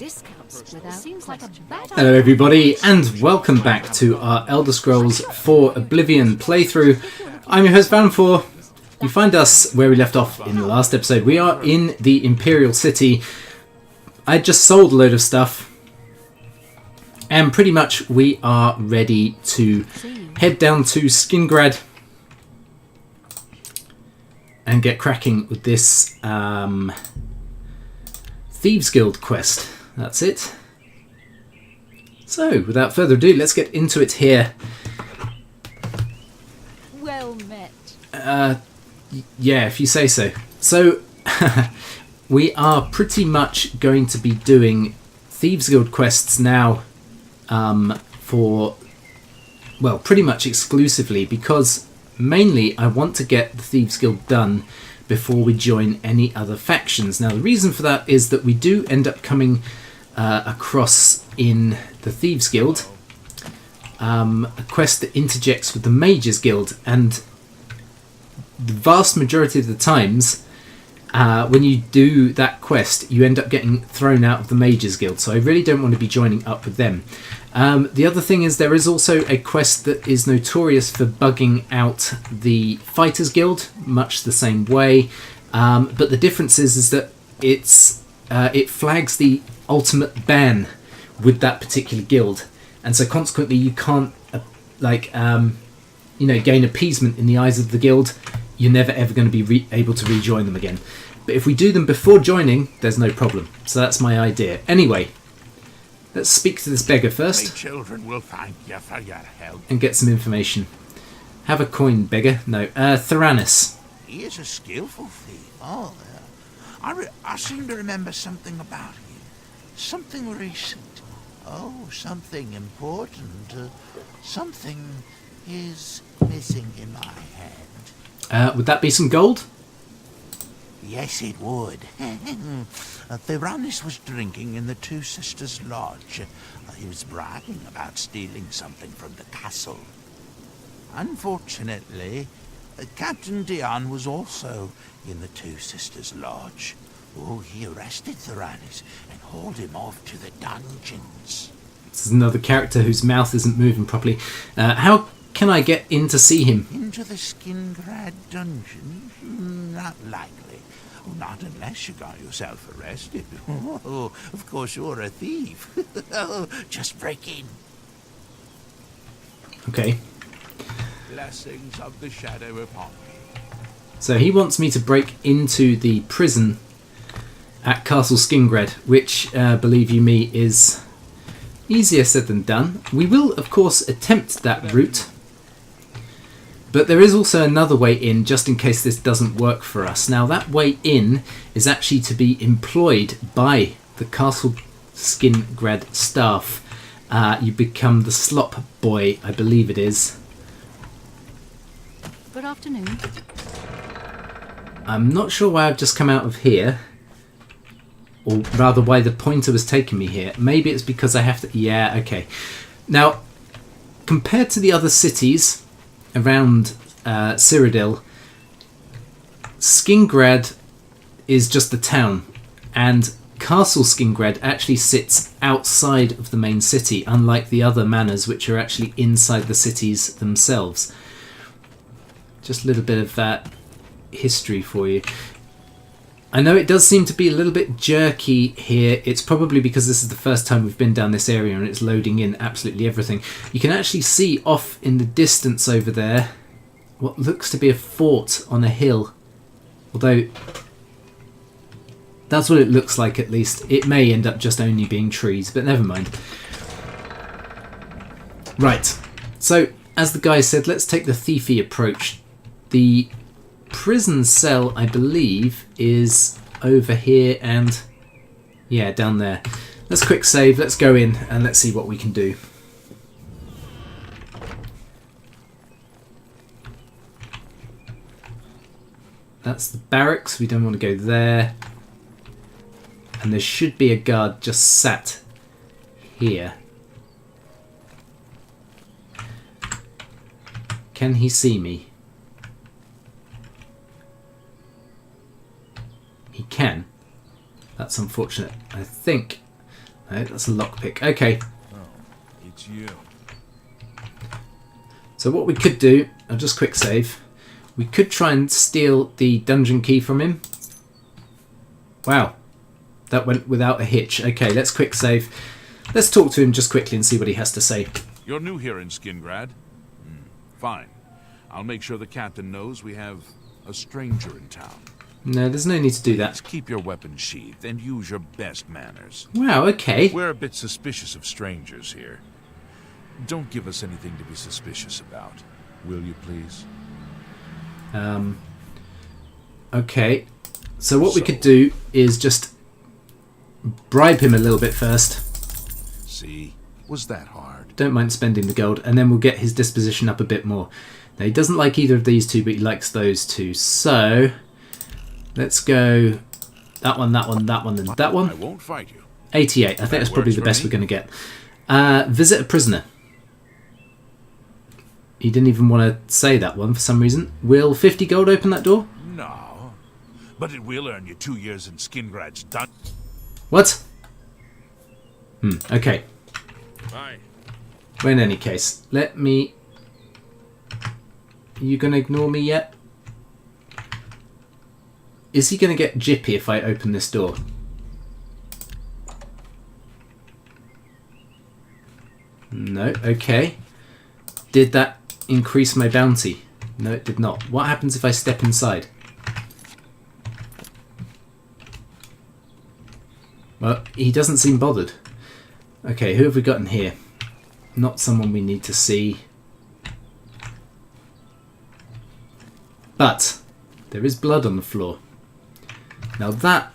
Discounts without seems like a bad Hello everybody and welcome back to our Elder Scrolls 4 Oblivion playthrough. I'm your host Valenfor. You find us where we left off in the last episode. We are in the Imperial City. I just sold a load of stuff and pretty much we are ready to head down to Skingrad and get cracking with this Thieves Guild quest. That's it. So, without further ado, let's get into it here. Well met. Yeah, if you say so. So, we are pretty much going to be doing Thieves Guild quests now for, well, pretty much exclusively, because mainly I want to get the Thieves Guild done before we join any other factions. Now, the reason for that is that we do end up coming across in the Thieves Guild a quest that interjects with the Mages Guild, and the vast majority of the times when you do that quest you end up getting thrown out of the Mages Guild, so I really don't want to be joining up with them. The other thing is there is also a quest that is notorious for bugging out the Fighters Guild, much the same way, but the difference is that it flags the ultimate ban with that particular guild, and so consequently you can't gain appeasement in the eyes of the guild. You're never ever going to be able to rejoin them again. But if we do them before joining, there's no problem. So that's my idea. Anyway, let's speak to this beggar first. My children will thank you for your help. And get some information. Have a coin, beggar. No, Theranis. He is a skillful thief. Oh, I seem to remember something about him. Something recent. Oh, something important. Something is missing in my head. Would that be some gold? Yes, it would. Theranis was drinking in the Two Sisters' lodge. He was bragging about stealing something from the castle. Unfortunately, Captain Dion was also in the Two Sisters' lodge. Oh, he arrested Theranis and hauled him off to the dungeons. This is another character whose mouth isn't moving properly. How can I get in to see him? Into the Skingrad dungeon? Not likely. Not unless you got yourself arrested. Oh, of course you're a thief. Just break in. Okay. Blessings of the shadow upon me. So he wants me to break into the prison at Castle Skingrad, which, believe you me, is easier said than done. We will, of course, attempt that route. But there is also another way in, just in case this doesn't work for us. Now, that way in is actually to be employed by the Castle Skingrad staff. You become the slop boy, I believe it is. Good afternoon. I'm not sure why I've just come out of here. Or rather, why the pointer was taking me here. Maybe it's because I have to... Yeah, okay. Now, compared to the other cities around Cyrodil, Skingrad is just the town, and Castle Skingrad actually sits outside of the main city, unlike the other manors which are actually inside the cities themselves. Just a little bit of that history for you. I know it does seem to be a little bit jerky here. It's probably because this is the first time we've been down this area and it's loading in absolutely everything. You can actually see off in the distance over there what looks to be a fort on a hill. Although, that's what it looks like at least. It may end up just only being trees, but never mind. Right, so as the guy said, let's take the thiefy approach. The prison cell, I believe, is over here and yeah, down there. Let's quick save, let's go in and let's see what we can do. That's the barracks, we don't want to go there. And there should be a guard just sat here. Can he see me? He can. That's unfortunate. I think No, that's a lockpick. Okay. Oh, it's you. So what we could do, I'll just quick save. We could try and steal the dungeon key from him. Wow. That went without a hitch. Okay, let's quick save. Let's talk to him just quickly and see what he has to say. You're new here in Skingrad? Fine. I'll make sure the captain knows we have a stranger in town. No, there's no need to do Please that. keep your weapons sheathed and use your best manners. Wow, okay. We're a bit suspicious of strangers here. Don't give us anything to be suspicious about, will you please? Okay. So what we could do is just bribe him a little bit first. See? Was that hard? Don't mind spending the gold, and then we'll get his disposition up a bit more. Now, he doesn't like either of these two, but he likes those two. So, let's go that one, that one, that one, and that I one. won't fight you. 88. I think that's probably the best we're going to get. Visit a prisoner. He didn't even want to say that one for some reason. Will 50 gold open that door? No. But it will earn you 2 years in Skingrad's done. What? Okay. Bye. Well, in any case, let me... Are you going to ignore me yet? Is he going to get jippy if I open this door? No, okay. Did that increase my bounty? No, it did not. What happens if I step inside? Well, he doesn't seem bothered. Okay, who have we got in here? Not someone we need to see. But there is blood on the floor. Now that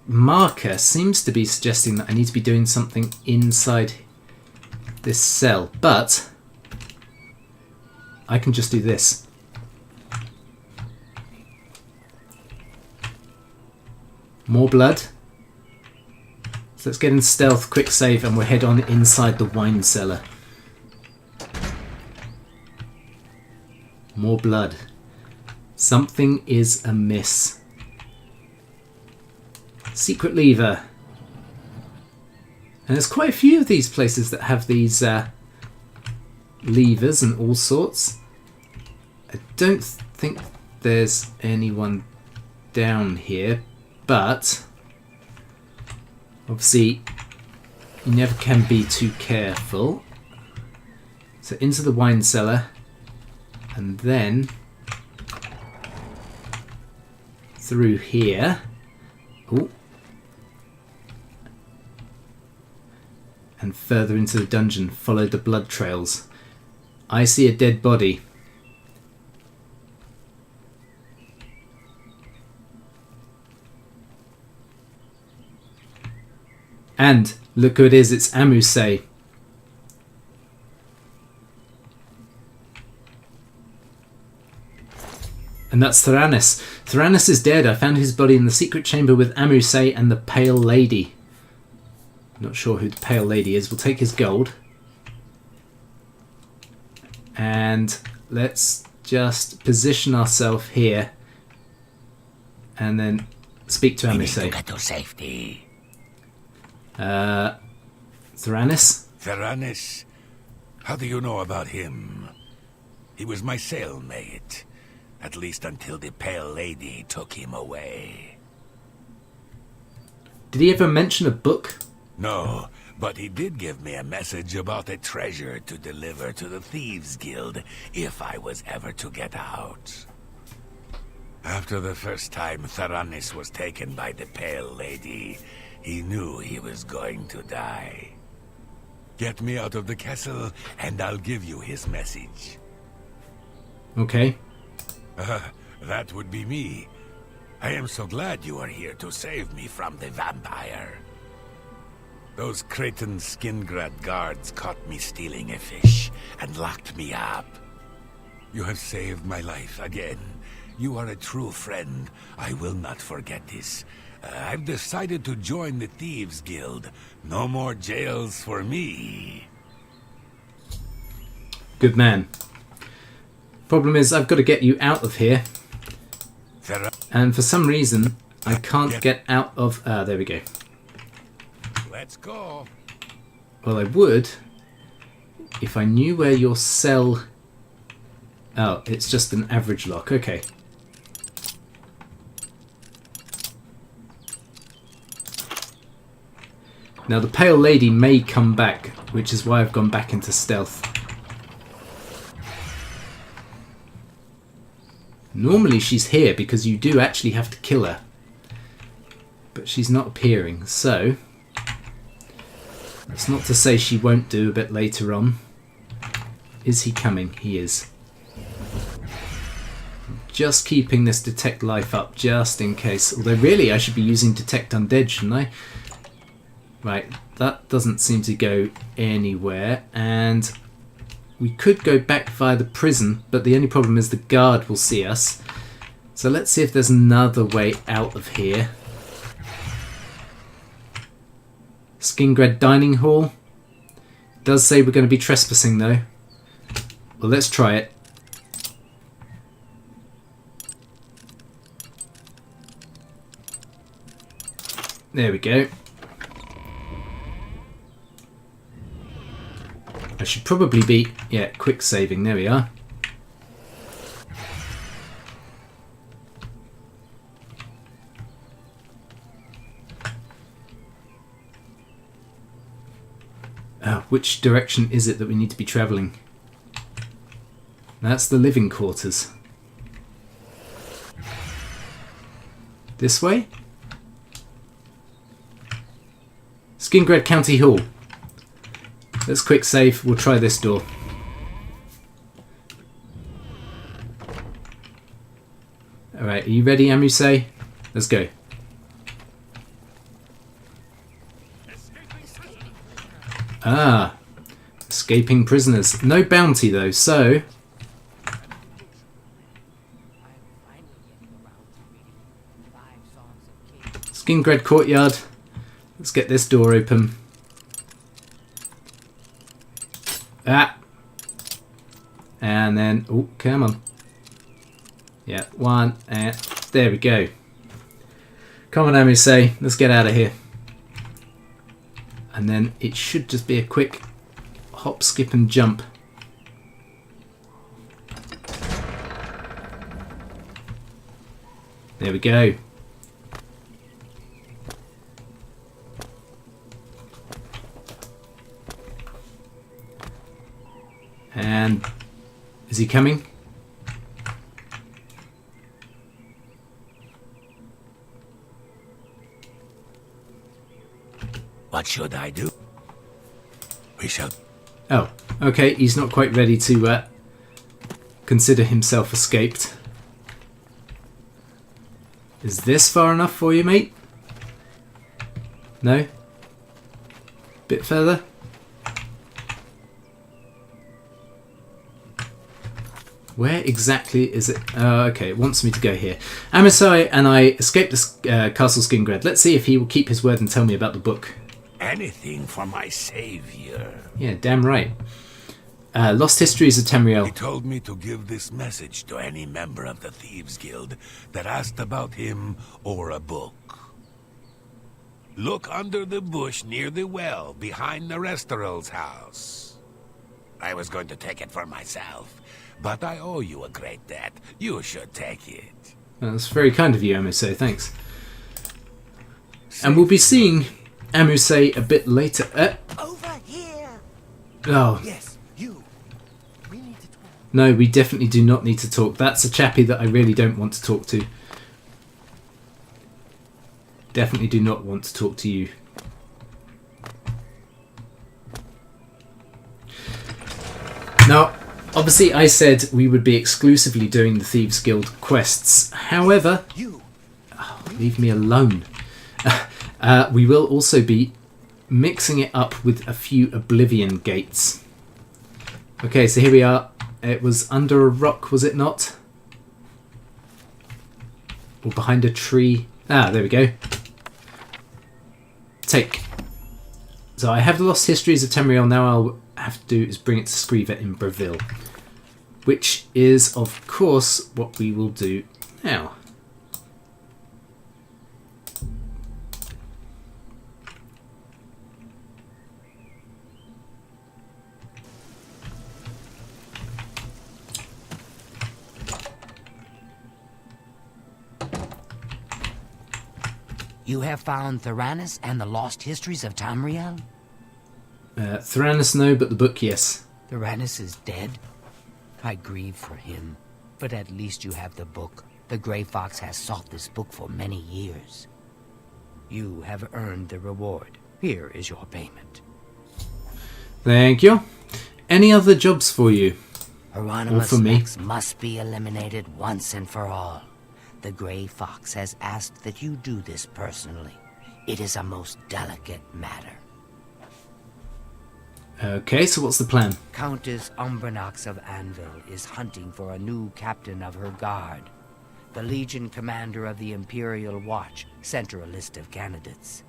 marker seems to be suggesting that I need to be doing something inside this cell. But I can just do this. More blood. So let's get in stealth, quick save, and we'll head on inside the wine cellar. More blood. Something is amiss. Secret lever. And there's quite a few of these places that have these levers and all sorts. I don't think there's anyone down here, but obviously you never can be too careful. So into the wine cellar, and then through here. Ooh. And further into the dungeon, follow the blood trails. I see a dead body. And look who it is, it's Amuse. And that's Theranis. Theranis is dead. I found his body in the secret chamber with Amuse and the Pale Lady. Not sure who the Pale Lady is. We'll take his gold. And let's just position ourselves here. And then speak to Amuse. We need to get to safety. Theranis? Theranis? How do you know about him? He was my cellmate. At least until the Pale Lady took him away. Did he ever mention a book? No, but he did give me a message about a treasure to deliver to the Thieves Guild if I was ever to get out. After the first time Theranis was taken by the Pale Lady, he knew he was going to die. Get me out of the castle, and I'll give you his message. Okay. That would be me. I am so glad you are here to save me from the vampire. Those Cretan Skingrad guards caught me stealing a fish and locked me up. You have saved my life again. You are a true friend. I will not forget this. I've decided to join the Thieves Guild. No more jails for me. Good man. Problem is, I've got to get you out of here. And for some reason, I can't get out of... there we go. Let's go. Well, I would if I knew where your cell... Oh, it's just an average lock. Okay. Now the Pale Lady may come back, which is why I've gone back into stealth. Normally she's here because you do actually have to kill her. But she's not appearing, so... That's not to say she won't do a bit later on. Is he coming? He is. Just keeping this Detect Life up, just in case. Although really I should be using Detect Undead, shouldn't I? Right, that doesn't seem to go anywhere. And we could go back via the prison, but the only problem is the guard will see us. So let's see if there's another way out of here. Skingred Dining Hall. Does say we're going to be trespassing though. Well, let's try it. There we go. I should probably be... Yeah, quick saving. There we are. Which direction is it that we need to be travelling? That's the living quarters. This way? Skingred County Hall. Let's quick save. We'll try this door. Alright, are you ready, Amuse? Let's go. Ah, escaping prisoners. No bounty though, so... Skingred Courtyard. Let's get this door open. Ah! And then... Oh, come on. Yeah, one, and... There we go. Come on, Amuse. Let's get out of here. And then it should just be a quick hop, skip and jump. There we go. And is he coming? What should I do? We shall... Oh, okay, he's not quite ready to consider himself escaped. Is this far enough for you, mate? No? Bit further? Where exactly is it? Okay, it wants me to go here. Amisai and I escaped the Castle Skingred. Let's see if he will keep his word and tell me about the book. Anything for my savior. Yeah, damn right. Lost Histories of Tamriel. He told me to give this message to any member of the Thieves Guild that asked about him or a book. Look under the bush near the well behind the Restoral's house. I was going to take it for myself, but I owe you a great debt. You should take it. That's very kind of you, Amuse. Thanks. And we'll be seeing Amuse a bit later. Over here. Oh. Yes, you. We need to talk. No, we definitely do not need to talk. That's a chappie that I really don't want to talk to. Definitely do not want to talk to you. Now, obviously I said we would be exclusively doing the Thieves Guild quests. However... Oh, leave me alone. We will also be mixing it up with a few Oblivion gates. Okay, so here we are. It was under a rock, was it not? Or behind a tree. Ah, there we go. Take. So I have the Lost Histories of Tamriel. Now I'll have to do is bring it to Scriva in Breville. Which is, of course, what we will do now. You have found Theranos and the lost histories of Tamriel? Theranos, no, but the book, yes. Theranos is dead? I grieve for him, but at least you have the book. The Grey Fox has sought this book for many years. You have earned the reward. Here is your payment. Thank you. Any other jobs for you? Hieronymus for me? Lex must be eliminated once and for all. The Grey Fox has asked that you do this personally. It is a most delicate matter. Okay, so what's the plan? Countess Umbranox of Anvil is hunting for a new captain of her guard. The Legion commander of the Imperial Watch sent her a list of candidates.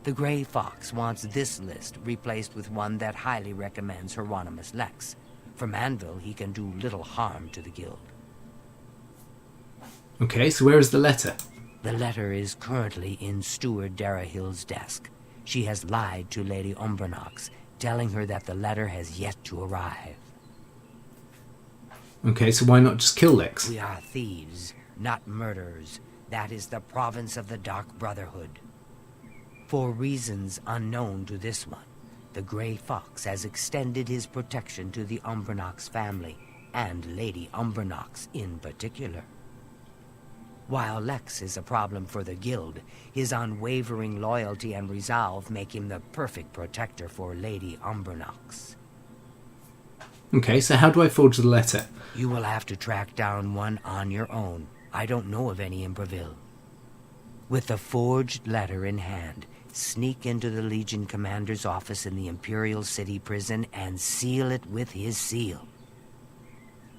The Grey Fox wants this list replaced with one that highly recommends Hieronymus Lex. From Anvil, he can do little harm to the guild. Okay, so where is the letter? The letter is currently in Steward Darahill's desk. She has lied to Lady Umbranox, telling her that the letter has yet to arrive. Okay, so why not just kill Lex? We are thieves, not murderers. That is the province of the Dark Brotherhood. For reasons unknown to this one, the Grey Fox has extended his protection to the Umbranox family, and Lady Umbranox in particular. While Lex is a problem for the guild, his unwavering loyalty and resolve make him the perfect protector for Lady Umbranox. Okay, so how do I forge the letter? You will have to track down one on your own. I don't know of any in Breville. With the forged letter in hand, sneak into the Legion commander's office in the Imperial City prison and seal it with his seal.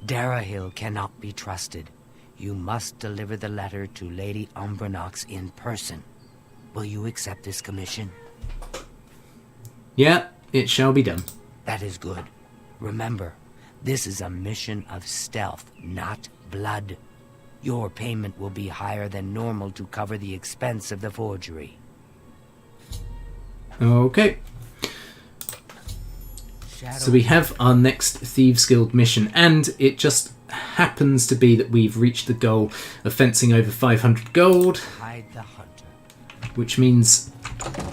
Darahill cannot be trusted. You must deliver the letter to Lady Umbranox in person. Will you accept this commission? Yeah, it shall be done. That is good. Remember, this is a mission of stealth, not blood. Your payment will be higher than normal to cover the expense of the forgery. Okay. So we have our next Thieves Guild mission, and it just happens to be that we've reached the goal of fencing over 500 gold, Hide the hunter. which means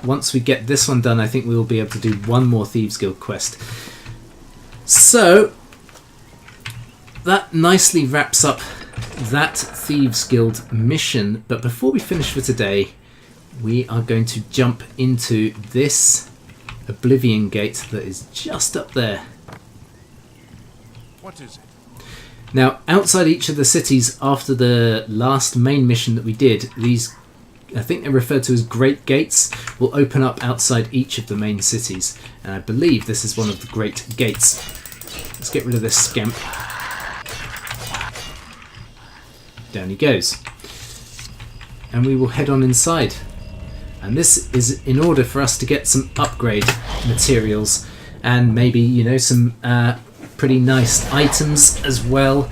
once we get this one done, I think we'll be able to do one more Thieves Guild quest. So that nicely wraps up that Thieves Guild mission, but before we finish for today, we are going to jump into this Oblivion gate that is just up there. What is it? Now, outside each of the cities after the last main mission that we did, these, I think they're referred to as Great Gates, will open up outside each of the main cities. And I believe this is one of the Great Gates. Let's get rid of this scamp. Down he goes. And we will head on inside. And this is in order for us to get some upgrade materials and maybe, you know, some pretty nice items as well.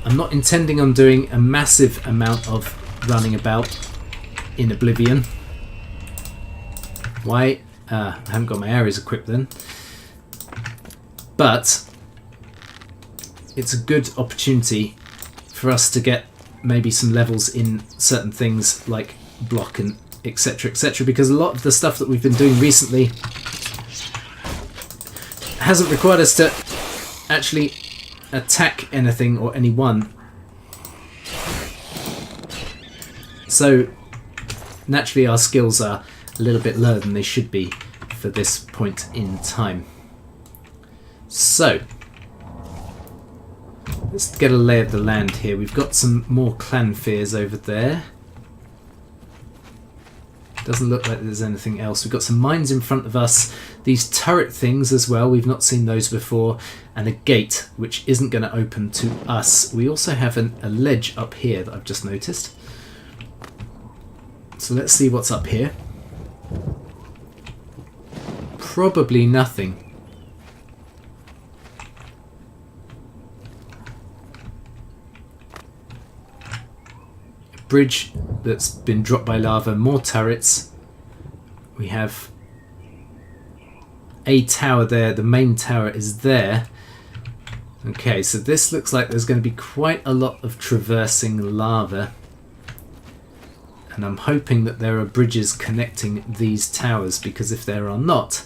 I'm not intending on doing a massive amount of running about in Oblivion. Why? I haven't got my arrows equipped then. But it's a good opportunity for us to get maybe some levels in certain things like block and etc, because a lot of the stuff that we've been doing recently hasn't required us to actually attack anything or anyone. So naturally our skills are a little bit lower than they should be for this point in time. So let's get a lay of the land here. We've got some more clan fears over there. Doesn't look like there's anything else. We've got some mines in front of us. These turret things as well. We've not seen those before. And a gate, which isn't going to open to us. We also have a ledge up here that I've just noticed. So let's see what's up here. Probably nothing. Bridge that's been dropped by lava, more turrets. We have a tower there, the main tower is there. Okay, so this looks like there's going to be quite a lot of traversing lava. And I'm hoping that there are bridges connecting these towers, because if there are not,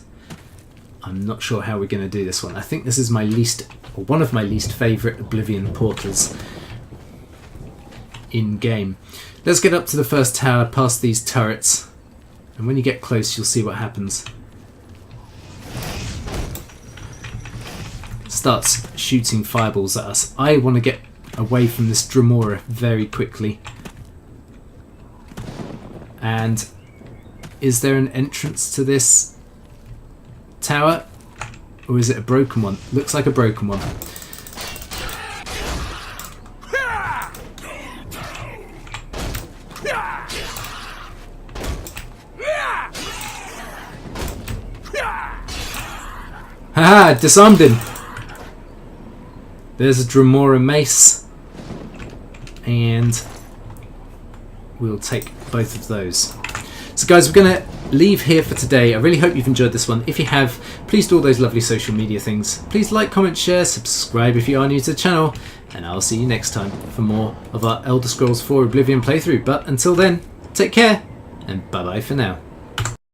I'm not sure how we're going to do this one. I think this is my least, or one of my least favourite Oblivion portals in game. Let's get up to the first tower, past these turrets, and when you get close you'll see what happens. Starts shooting fireballs at us. I want to get away from this Dremora very quickly. And is there an entrance to this tower? Or is it a broken one? Looks like a broken one. Haha, disarmed him. There's a Dremora mace. And we'll take both of those. So guys, we're going to leave here for today. I really hope you've enjoyed this one. If you have, please do all those lovely social media things. Please like, comment, share, subscribe if you are new to the channel, and I'll see you next time for more of our Elder Scrolls 4 Oblivion playthrough. But until then, take care, and bye bye for now.